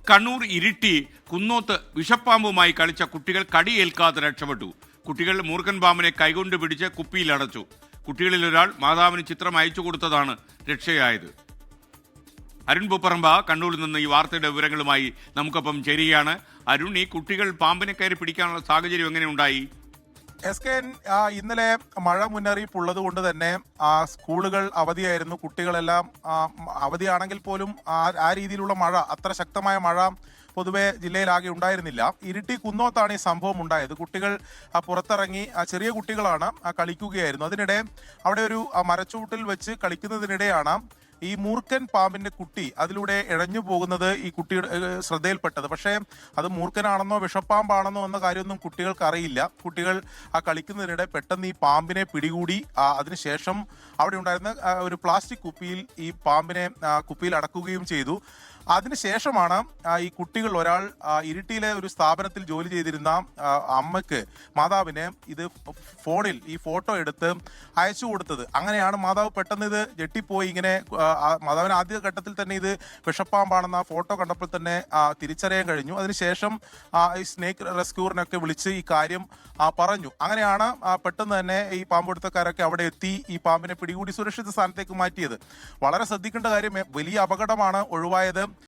കണ്ണൂർ ഇരിട്ടി കുന്നോത്ത് വിഷപ്പാമ്പുമായി കളിച്ച കുട്ടികൾ കടിയേൽക്കാതെ രക്ഷപ്പെട്ടു. കുട്ടികൾ മൂർഖൻ പാമ്പിനെ കൈകൊണ്ട് പിടിച്ച് കുപ്പിയിലടച്ചു. കുട്ടികളിൽ ഒരാൾ മാതാവിന് ചിത്രം അയച്ചു കൊടുത്തതാണ് രക്ഷയായത്. അരുൺ പൂപ്പറമ്പ കണ്ണൂരിൽ നിന്ന് ഈ വാർത്തയുടെ വിവരങ്ങളുമായി നമുക്കൊപ്പം ചേരുകയാണ്. അരുൺ, ഈ കുട്ടികൾ പാമ്പിനെ കയറി പിടിക്കാനുള്ള സാഹചര്യം എങ്ങനെ ഉണ്ടായി? SKN ഇന്നലെ മഴ മുന്നറിയിപ്പ് ഉള്ളത് കൊണ്ട് തന്നെ സ്കൂളുകൾ അവധിയായിരുന്നു. കുട്ടികളെല്ലാം അവധിയാണെങ്കിൽ പോലും ആ രീതിയിലുള്ള മഴ, അത്ര ശക്തമായ മഴ പൊതുവെ ജില്ലയിലാകെ ഉണ്ടായിരുന്നില്ല. ഇരിട്ടി കുന്നോത്താണ് ഈ സംഭവം ഉണ്ടായത്. കുട്ടികൾ പുറത്തിറങ്ങി, ചെറിയ കുട്ടികളാണ്, കളിക്കുകയായിരുന്നു. അതിനിടെ അവിടെ ഒരു മരച്ചുവട്ടിൽ വെച്ച് കളിക്കുന്നതിനിടെയാണ് ഈ മൂർഖൻ പാമ്പിന്റെ കുട്ടി അതിലൂടെ ഇഴഞ്ഞു പോകുന്നത് ഈ കുട്ടിയുടെ ശ്രദ്ധയിൽപ്പെട്ടത്. പക്ഷേ അത് മൂർഖനാണെന്നോ വിഷപ്പാമ്പാണെന്നോ എന്ന കാര്യമൊന്നും കുട്ടികൾക്ക് അറിയില്ല. കുട്ടികൾ കളിക്കുന്നതിനിടെ പെട്ടെന്ന് ഈ പാമ്പിനെ പിടികൂടി. അതിനുശേഷം അവിടെ ഉണ്ടായിരുന്ന ഒരു പ്ലാസ്റ്റിക് കുപ്പിയിൽ ഈ പാമ്പിനെ കുപ്പിയിൽ അടക്കുകയും ചെയ്തു. അതിനുശേഷമാണ് ഈ കുട്ടികൾ ഒരാൾ ഇരിട്ടിയിലെ ഒരു സ്ഥാപനത്തിൽ ജോലി ചെയ്തിരുന്ന അമ്മയ്ക്ക്, മാതാവിന് ഇത് ഫോണിൽ ഈ ഫോട്ടോ എടുത്ത് അയച്ചു കൊടുത്തത്. അങ്ങനെയാണ് മാതാവ് പെട്ടെന്ന് ഇത് ഞെട്ടിപ്പോയി. ഇങ്ങനെ മാതാവിന് ആദ്യ ഘട്ടത്തിൽ തന്നെ ഇത് വിഷപ്പാമ്പാണെന്ന ഫോട്ടോ കണ്ടപ്പോൾ തന്നെ തിരിച്ചറിയാൻ കഴിഞ്ഞു. അതിനുശേഷം ഈ സ്നേക്ക് റെസ്ക്യൂറിനൊക്കെ വിളിച്ച് ഈ കാര്യം പറഞ്ഞു. അങ്ങനെയാണ് പെട്ടെന്ന് തന്നെ ഈ പാമ്പെടുത്തക്കാരൊക്കെ അവിടെ എത്തി ഈ പാമ്പിനെ പിടികൂടി സുരക്ഷിത സ്ഥാനത്തേക്ക് മാറ്റിയത്. വളരെ ശ്രദ്ധിക്കേണ്ട കാര്യം, വലിയ അപകടമാണ് ഒഴിവായത്.